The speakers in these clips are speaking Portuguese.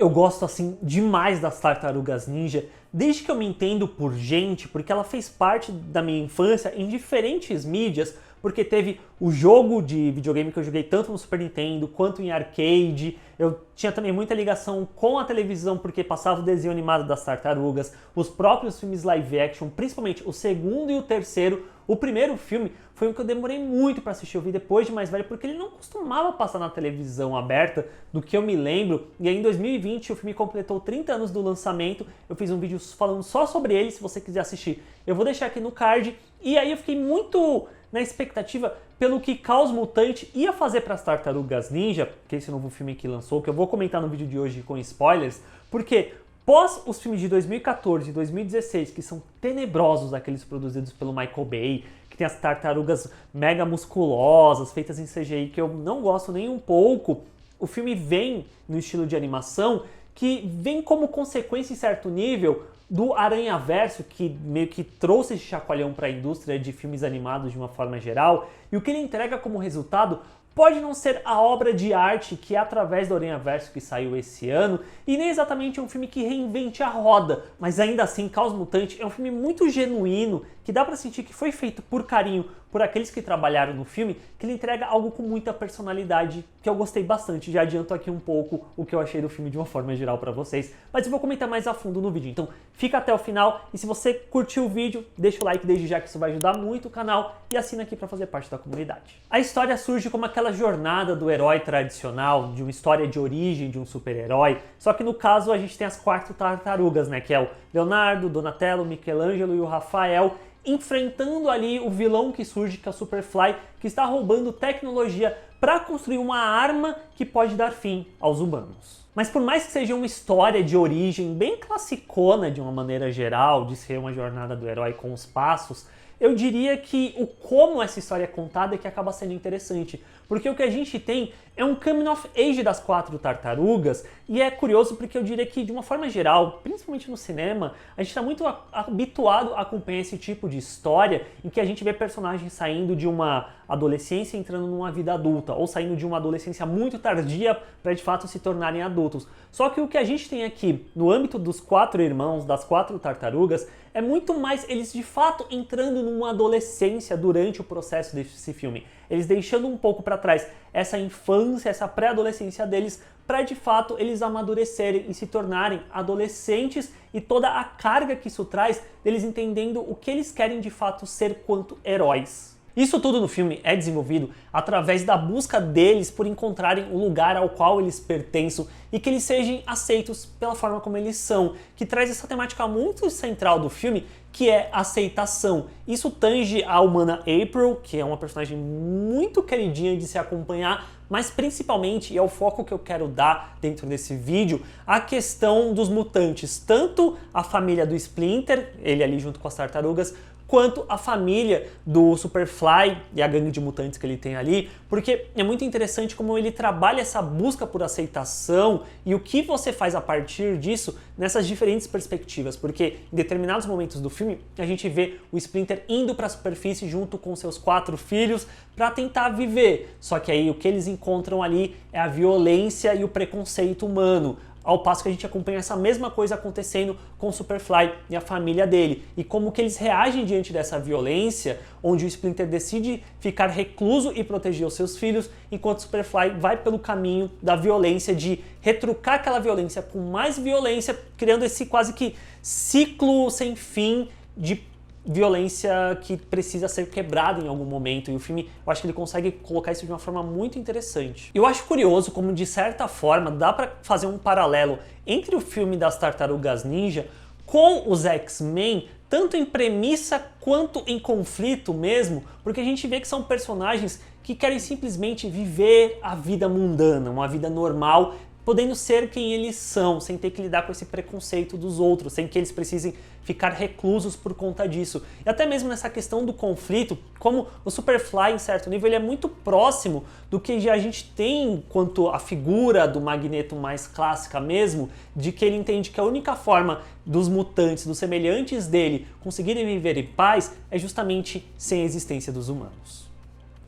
Eu gosto assim demais das Tartarugas Ninja, desde que eu me entendo por gente, porque ela fez parte da minha infância em diferentes mídias, porque teve o jogo de videogame que eu joguei tanto no Super Nintendo quanto em arcade. Eu tinha também muita ligação com a televisão porque passava o desenho animado das tartarugas, os próprios filmes live action, principalmente o segundo e o terceiro. O primeiro filme foi um que eu demorei muito para assistir, eu vi depois de mais velho, porque ele não costumava passar na televisão aberta, do que eu me lembro. E aí em 2020 o filme completou 30 anos do lançamento, eu fiz um vídeo falando só sobre ele, se você quiser assistir. Eu vou deixar aqui no card. E aí eu fiquei muito na expectativa pelo que Caos Mutante ia fazer para as Tartarugas Ninja, que é esse novo filme que lançou, que eu vou comentar no vídeo de hoje com spoilers, porque pós os filmes de 2014 e 2016, que são tenebrosos, aqueles produzidos pelo Michael Bay, que tem as tartarugas mega musculosas, feitas em CGI, que eu não gosto nem um pouco, o filme vem no estilo de animação, que vem como consequência em certo nível do Aranhaverso, que meio que trouxe esse chacoalhão para a indústria de filmes animados de uma forma geral, e o que ele entrega como resultado pode não ser a obra de arte que é através do Aranhaverso que saiu esse ano, e nem exatamente um filme que reinvente a roda, mas ainda assim Caos Mutante é um filme muito genuíno, que dá pra sentir que foi feito por carinho por aqueles que trabalharam no filme, que ele entrega algo com muita personalidade, que eu gostei bastante. Já adianto aqui um pouco o que eu achei do filme de uma forma geral pra vocês, mas eu vou comentar mais a fundo no vídeo, então fica até o final, e se você curtiu o vídeo, deixa o like desde já, que isso vai ajudar muito o canal, e assina aqui pra fazer parte da comunidade. A história surge como aquela jornada do herói tradicional, de uma história de origem de um super-herói, só que no caso a gente tem as 4 tartarugas, né, que é o Leonardo, Donatello, Michelangelo e o Rafael, enfrentando ali o vilão que surge, que é o Superfly, que está roubando tecnologia para construir uma arma que pode dar fim aos humanos. Mas por mais que seja uma história de origem bem classicona de uma maneira geral, de ser uma jornada do herói com os passos, eu diria que o como essa história é contada é que acaba sendo interessante, porque o que a gente tem é um coming of age das 4 tartarugas, e é curioso porque eu diria que de uma forma geral, principalmente no cinema, a gente está muito habituado a acompanhar esse tipo de história em que a gente vê personagens saindo de uma adolescência e entrando numa vida adulta, ou saindo de uma adolescência muito tardia para de fato se tornarem adultos. Só que o que a gente tem aqui no âmbito dos 4 irmãos, das 4 tartarugas, é muito mais eles de fato entrando numa adolescência durante o processo desse filme. Eles deixando um pouco para trás essa infância, essa pré-adolescência deles, para de fato eles amadurecerem e se tornarem adolescentes, e toda a carga que isso traz deles entendendo o que eles querem de fato ser quanto heróis. Isso tudo no filme é desenvolvido através da busca deles por encontrarem o lugar ao qual eles pertencem e que eles sejam aceitos pela forma como eles são, que traz essa temática muito central do filme, que é a aceitação. Isso tange a humana April, que é uma personagem muito queridinha de se acompanhar, mas principalmente, e é o foco que eu quero dar dentro desse vídeo, a questão dos mutantes, tanto a família do Splinter, ele ali junto com as tartarugas, quanto a família do Superfly e a gangue de mutantes que ele tem ali, porque é muito interessante como ele trabalha essa busca por aceitação e o que você faz a partir disso nessas diferentes perspectivas, porque em determinados momentos do filme a gente vê o Splinter indo para a superfície junto com seus 4 filhos para tentar viver, só que aí o que eles encontram ali é a violência e o preconceito humano, ao passo que a gente acompanha essa mesma coisa acontecendo com o Superfly e a família dele, e como que eles reagem diante dessa violência, onde o Splinter decide ficar recluso e proteger os seus filhos, enquanto o Superfly vai pelo caminho da violência, de retrucar aquela violência com mais violência, criando esse quase que ciclo sem fim de violência que precisa ser quebrada em algum momento, e o filme, eu acho que ele consegue colocar isso de uma forma muito interessante. Eu acho curioso como, de certa forma, dá pra fazer um paralelo entre o filme das Tartarugas Ninja com os X-Men, tanto em premissa quanto em conflito mesmo, porque a gente vê que são personagens que querem simplesmente viver a vida mundana, uma vida normal, podendo ser quem eles são, sem ter que lidar com esse preconceito dos outros, sem que eles precisem ficar reclusos por conta disso. E até mesmo nessa questão do conflito, como o Superfly, em certo nível, ele é muito próximo do que já a gente tem quanto a figura do Magneto mais clássica mesmo, de que ele entende que a única forma dos mutantes, dos semelhantes dele, conseguirem viver em paz é justamente sem a existência dos humanos.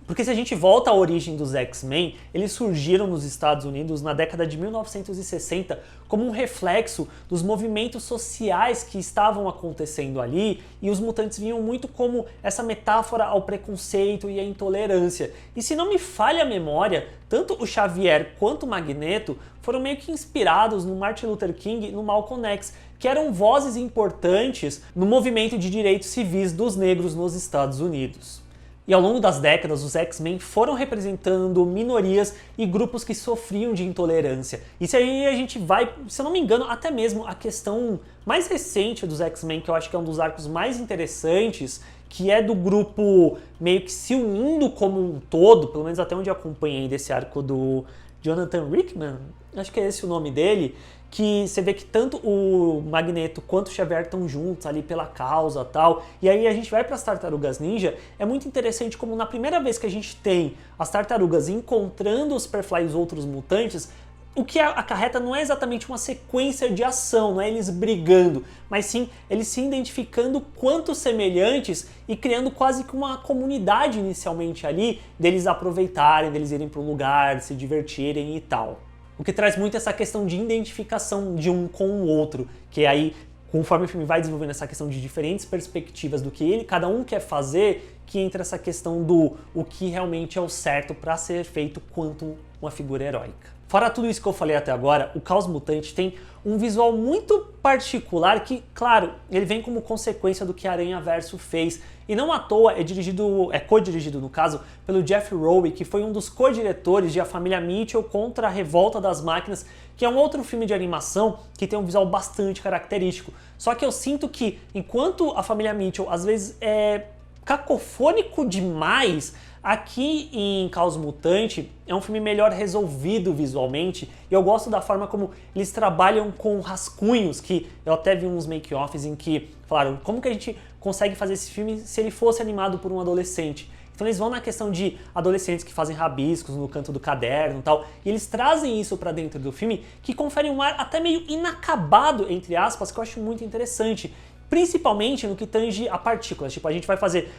Porque se a gente volta à origem dos X-Men, eles surgiram nos Estados Unidos na década de 1960 como um reflexo dos movimentos sociais que estavam acontecendo ali, e os mutantes vinham muito como essa metáfora ao preconceito e à intolerância. E se não me falha a memória, tanto o Xavier quanto o Magneto foram meio que inspirados no Martin Luther King e no Malcolm X, que eram vozes importantes no movimento de direitos civis dos negros nos Estados Unidos. E ao longo das décadas, os X-Men foram representando minorias e grupos que sofriam de intolerância. E se aí a gente vai, se eu não me engano, até mesmo a questão mais recente dos X-Men, que eu acho que é um dos arcos mais interessantes, que é do grupo meio que se unindo como um todo, pelo menos até onde eu acompanhei desse arco do Jonathan Hickman, acho que é esse o nome dele, que você vê que tanto o Magneto quanto o Xavier estão juntos ali pela causa e tal. E aí a gente vai para as Tartarugas Ninja, é muito interessante como na primeira vez que a gente tem as tartarugas encontrando o Superfly e os outros mutantes, o que acarreta não é exatamente uma sequência de ação, não é eles brigando, mas sim eles se identificando quanto semelhantes e criando quase que uma comunidade inicialmente ali, deles aproveitarem, deles irem para um lugar, se divertirem e tal. O que traz muito essa questão de identificação de um com o outro, que aí, conforme o filme vai desenvolvendo essa questão de diferentes perspectivas do que cada um quer fazer, que entra essa questão do o que realmente é o certo para ser feito quanto uma figura heróica. Fora tudo isso que eu falei até agora, o Caos Mutante tem um visual muito particular que, claro, ele vem como consequência do que a Aranhaverso fez. E não à toa é co-dirigido no caso, pelo Jeff Rowe, que foi um dos co-diretores de A Família Mitchell contra a Revolta das Máquinas, que é um outro filme de animação que tem um visual bastante característico. Só que eu sinto que, enquanto A Família Mitchell às vezes é cacofônico demais, aqui em Caos Mutante é um filme melhor resolvido visualmente, e eu gosto da forma como eles trabalham com rascunhos, que eu até vi uns make-offs em que falaram como que a gente consegue fazer esse filme se ele fosse animado por um adolescente. Então eles vão na questão de adolescentes que fazem rabiscos no canto do caderno e tal, e eles trazem isso pra dentro do filme, que confere um ar até meio inacabado, entre aspas, que eu acho muito interessante. Principalmente no que tange a partículas, tipo, a gente vai fazer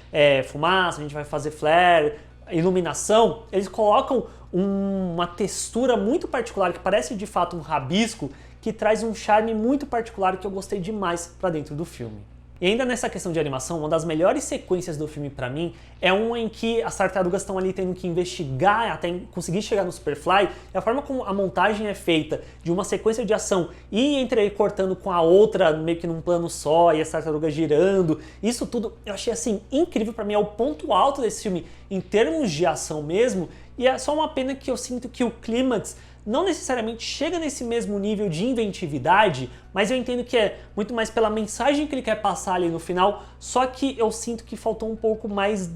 fumaça, a gente vai fazer flare, iluminação, eles colocam uma textura muito particular, que parece de fato um rabisco, que traz um charme muito particular que eu gostei demais pra dentro do filme. E ainda nessa questão de animação, uma das melhores sequências do filme pra mim é uma em que as tartarugas estão ali tendo que investigar até conseguir chegar no Superfly, e a forma como a montagem é feita de uma sequência de ação e entrecortando com a outra meio que num plano só, e as tartarugas girando, isso tudo eu achei assim incrível. Pra mim é o ponto alto desse filme em termos de ação mesmo, e é só uma pena que eu sinto que o clímax não necessariamente chega nesse mesmo nível de inventividade, mas eu entendo que é muito mais pela mensagem que ele quer passar ali no final, só que eu sinto que faltou um pouco mais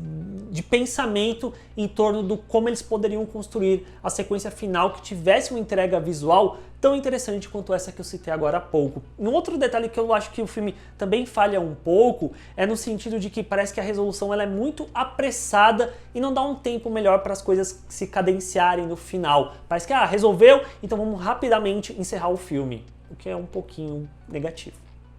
de pensamento em torno do como eles poderiam construir a sequência final que tivesse uma entrega visual tão interessante quanto essa que eu citei agora há pouco. Um outro detalhe que eu acho que o filme também falha um pouco é no sentido de que parece que a resolução ela é muito apressada e não dá um tempo melhor para as coisas se cadenciarem no final. Parece que resolveu, então vamos rapidamente encerrar o filme, o que é um pouquinho negativo.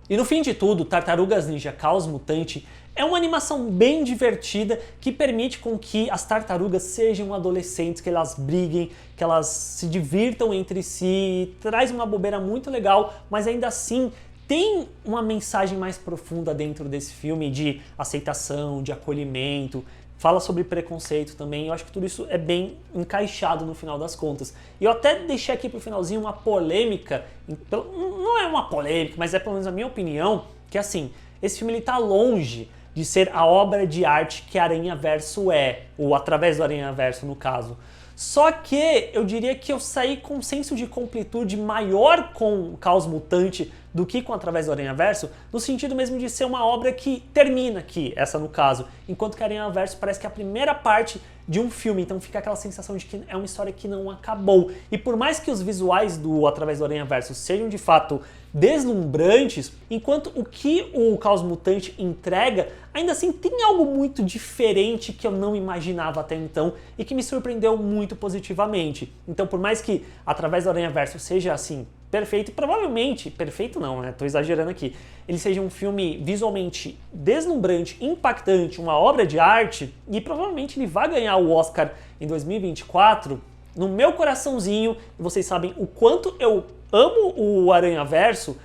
E no fim de tudo, Tartarugas Ninja Caos Mutante é uma animação bem divertida que permite com que as tartarugas sejam adolescentes, que elas briguem, que elas se divirtam entre si, traz uma bobeira muito legal, mas ainda assim tem uma mensagem mais profunda dentro desse filme de aceitação, de acolhimento, fala sobre preconceito também. Eu acho que tudo isso é bem encaixado no final das contas. E eu até deixei aqui pro finalzinho uma polêmica, não é uma polêmica, mas é pelo menos a minha opinião, que assim, esse filme ele tá longe de ser a obra de arte que Aranhaverso é, ou através do Aranhaverso no caso. Só que eu diria que eu saí com um senso de completude maior com Caos Mutante do que com Através do Aranhaverso, no sentido mesmo de ser uma obra que termina aqui, essa no caso, enquanto que Aranhaverso parece que é a primeira parte de um filme, então fica aquela sensação de que é uma história que não acabou. E por mais que os visuais do Através do Aranhaverso sejam de fato deslumbrantes, enquanto o que o Caos Mutante entrega, ainda assim tem algo muito diferente que eu não imaginava até então e que me surpreendeu muito positivamente. Então por mais que Através do Aranhaverso seja assim, perfeito, e provavelmente, perfeito não, né? Tô exagerando aqui, ele seja um filme visualmente deslumbrante, impactante, uma obra de arte, e provavelmente ele vai ganhar o Oscar em 2024, no meu coraçãozinho, e vocês sabem o quanto eu amo o Aranhaverso,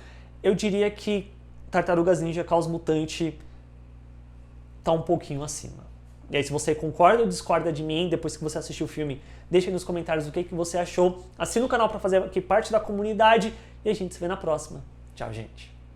eu diria que Tartarugas Ninja Caos Mutante tá um pouquinho acima. E aí, se você concorda ou discorda de mim depois que você assistiu o filme, deixa aí nos comentários o que você achou. Assina o canal para fazer aqui parte da comunidade e a gente se vê na próxima. Tchau, gente.